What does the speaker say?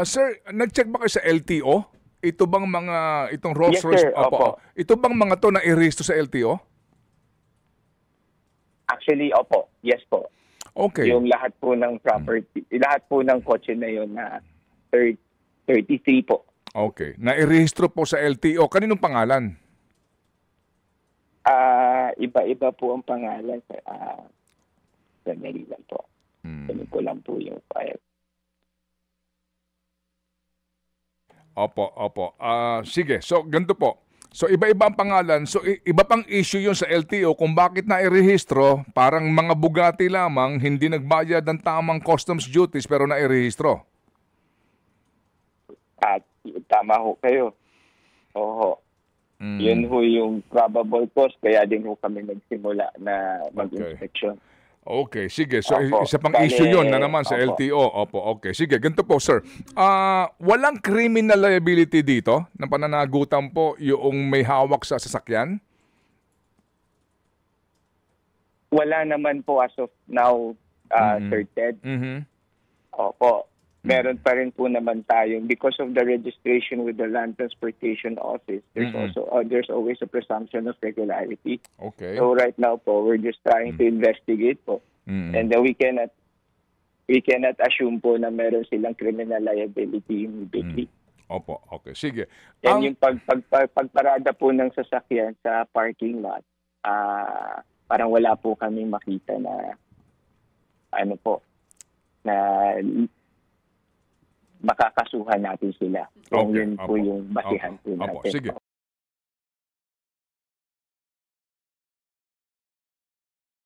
Sir, nag-check ba kayo sa LTO? Ito bang mga, itong Rolls Yes, Royce, sir. opo, Opo. ito bang mga to na i-register sa LTO? Actually, opo. Yes po. Okay. Yung lahat po ng property, lahat po ng kotse na yun na 33 po. Okay. Na-i-rehistro po sa LTO. Kaninong pangalan? Iba-iba po ang pangalan. Sandali lang po. Ganun ko lang po yung file. Opo, opo. Sige, so ganito po. So iba-iba ang pangalan. So iba pang issue yun sa LTO kung bakit na-irehistro, parang mga Bugatti lamang, hindi nagbayad ng tamang customs duties pero na-irehistro. At tama ho kayo. Oo. Yun ho yung probable cause. Kaya din ho kami nagsimula na mag-inspection. Okay, sige. So Opo. isa pang Bale, issue yun na naman sa opo. LTO. Opo, okay. Sige, ganito po sir. Walang criminal liability dito na pananagutan po yung may hawak sa sasakyan? Wala naman po as of now, Sir Ted. Opo. Meron pa rin po naman tayong, because of the registration with the Land Transportation Office, there's always a presumption of regularity. Okay. So right now po, we're just trying to investigate po. And we cannot assume po na meron silang criminal liability immediately. Opo, okay. Sige. And yung pagparada po ng sasakyan sa parking lot, parang wala po kami makita na na makakasuhan natin sila. Kung yun po yung basihan po natin. Sige.